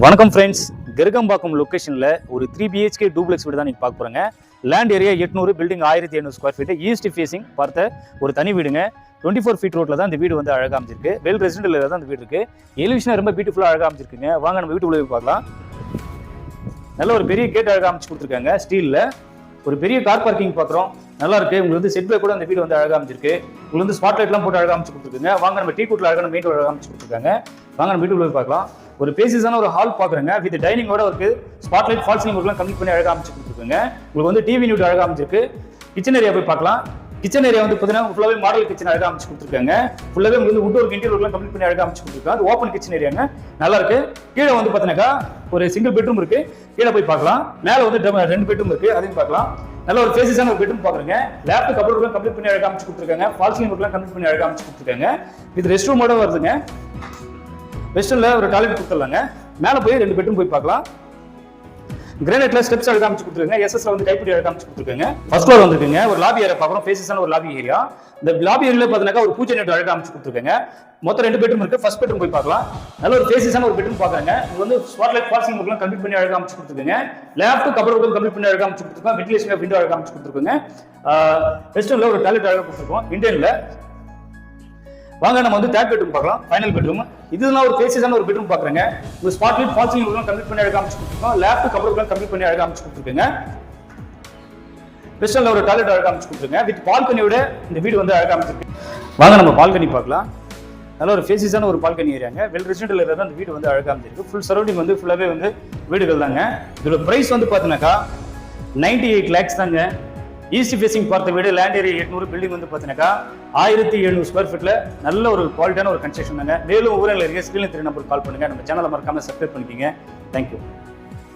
வணக்கம் ஃப்ரெண்ட்ஸ், கெருகம்பாக்கம் லொக்கேஷனில் ஒரு 3 BHK டூப்ளெக்ஸ் வீடு தான் நீங்கள் பார்க்க போகிறேங்க. Land area 800, building 1700 square feet, east facing பார்த்த ஒரு தனி வீடுங்க. 24 ஃபீட் ரோட்டில் தான் இந்த வீடு வந்து அழகாக அமைச்சிருக்கு. வெல் ரெசிடென்டில் தான் இந்த வீடு இருக்குது. எலிவேஷனாக ரொம்ப பியூட்டிஃபுல்லாக அழகாக அமைச்சிருக்குங்க. வாங்க நம்ம வீட்டுக்குள்ளே போய் பார்க்கலாம். நல்ல ஒரு பெரிய கேட் அழகாக அமைச்சு கொடுத்துருக்காங்க. ஸ்டீலில் ஒரு பெரிய கார் பார்க்கிங் பார்க்குறோம். நல்லா இருக்கு. உங்களுக்கு வந்து செட் பேக் கூட அந்த வீடு வந்து அழகாக அமைச்சிருக்கு. உங்களுக்கு வந்து ஸ்பாட் லைட்லாம் போட்டு அழகாக அமைச்சு கொடுத்துருக்குங்க. வாங்க நம்ம டீ கூட்டில் அழகான மெயின் அழகாக அமைச்சு கொடுத்துருக்காங்க. வாங்க நம்ம வீட்டுக்குள்ளே போய் பார்க்கலாம். ஒரு பேசிஸான ஒரு ஹால் பாக்குறேங்க. வித் டைனிங்கோட இருக்கு. ஸ்பாட்லைட் ஃபால் சீலிங் ஒர்க்லாம் கம்ப்ளீட் பண்ணி அழகாக அமைச்சு கொடுத்துருக்குங்க. உங்களுக்கு வந்து டிவி யூனிட் அழகாக அமைச்சிருக்கு. கிச்சன் ஏரியா போய் பார்க்கலாம். கிச்சன் ஏரியா வந்து பார்த்தீங்கன்னா ஃபுல்லாவே மாடல் கிச்சன் அழகாக அமைச்சு கொடுத்துருக்காங்க. ஃபுல்லாவே உங்களுக்கு வந்து வுட் இன்டீரியர் ஒர்க்லாம் கம்ப்ளீட் பண்ணி அழகாக அமைச்சு கொடுத்துருக்காங்க. அது ஓப்பன் கிச்சன் ஏரியாங்க. நல்லா இருக்கு. கீழே வந்து பார்த்தீங்கன்னாக்கா ஒரு சிங்கிள் பெட்ரூம் இருக்கு. கீழே போய் பார்க்கலாம். மேலே வந்து 2 பெட்ரூம் இருக்கு. அதையும் பார்க்கலாம். நல்ல ஒரு ஃபேசிஸான ஒரு பெட்ரூம் பாக்குறீங்க. லேப்டாப் கபோர்ட்லாம் கம்ப்ளீட் பண்ணி அழகாக அமைச்சு கொடுத்துருக்காங்க. ஃபால் சீலிங் ஒர்க்லாம் கம்ப்ளீட் பண்ணி அழகாக அமைச்சு கொடுத்துருக்காங்க. இது ரெஸ்ட் ரூமோட வருதுங்க. வெஸ்டர்ன்ல ஒரு டாய்லெட் கொடுத்துடலாங்க. மேலே போய் 2 பெட்ரூம் போய் பார்க்கலாம். கிரானைட்ல ஸ்டெப்ஸ் அழகாக அமைச்சு கொடுத்துருக்காங்க. எஸ்எஸ்ல வந்து டைப் அழகாக அமைச்சு கொடுத்துருக்காங்க. ஃபர்ஸ்ட் ஃப்ளோர் வந்துருக்குங்க. ஒரு லாபி ஏரியா பார்க்குறோம். ஃபேசிஸான ஒரு லாபி ஏரியா. இந்த லாபி ஏரியால பார்த்தீங்கன்னா ஒரு பூஜை நெட் அழகாக அமைச்சு கொடுத்துருக்காங்க. மொத்தம் 2 பெட்ரூம் இருக்கு. ஃபர்ஸ்ட் பெட்ரூம் போய் பார்க்கலாம். நல்ல ஒரு ஃபேசிஸான ஒரு பெட்ரூம் பார்க்குறாங்க. இது வந்து ஸ்பாட்லைட் ஃபால் சீலிங் ஒர்க்லாம் கம்ப்ளீட் பண்ணி அழகாக அமைச்சு கொடுத்துருக்காங்க. லேப்டாப் கபோர்ட் கம்ப்ளீட் பண்ணி அழகாக அமைச்சு கொடுத்துருக்காங்க. வென்டிலேஷன் விண்டோ அழகாக அமைச்சு கொடுத்துருக்காங்க. வெஸ்டர்ன்ல ஒரு டாய்லெட் அழகாக கொடுத்துருக்கோம். இந்தியன்ல வாங்க நம்ம வந்து தேர்ட் பெட்ரூம் பார்க்கலாம். Final bedroom. இதெல்லாம் ஒரு ஃபேசிஸான ஒரு பெட்ரூம் பார்க்குறேங்க. ஒரு ஸ்பாட்லைட் ஃபால் சீலிங் ஒர்க்லாம் கம்ப்ளீட் பண்ணி அழகாக அமைச்சு கொடுத்துருக்கோம். லேப்டாப் கபோர்ட் கம்ப்ளீட் பண்ணி அழகாக அமைச்சு கொடுத்துருக்காங்க. வெஸ்டர்ன்ல ஒரு டாய்லெட் அழகாக அமைச்சு கொடுத்துருங்க. வித் பால்கனியோட இந்த வீடு வந்து அழகாக அமைச்சிருக்கு. வாங்க நம்ம பால்கனி பார்க்கலாம். நல்ல ஒரு ஃபேசிஸான ஒரு பால்கனி ஏரியாங்க. வெல் ரெசிடென்டில் இருந்தால் அந்த வீடு வந்து அழகாக அமைச்சிருக்கு. ஃபுல் சரௌண்டிங் வந்து ஃபுல்லாகவே வந்து வீடுகள் தாங்க. இதோட ப்ரைஸ் வந்து பார்த்தீங்கன்னாக்கா 98 lakhs தாங்க. ஈஸ்ட் ஃபேசிங் பார்த்த வீடு, லேண்ட் ஏரியா 800, பில்டிங் வந்து பார்த்தீங்கன்னாக்கா 1700 ஸ்கொயர் ஃபீட்ல நல்ல ஒரு குவாலிட்டியான ஒரு கன்ஸ்ட்ரக்ஷன் தாங்க. மேலும் ஊரில் இருக்க ஸ்கிரீன் 3 நம்பர் கால் பண்ணுங்க. நம்ம சேனலை மறக்காம சப்ஸ்கிரைப் பண்ணிக்கோங்க. தேங்க்யூ.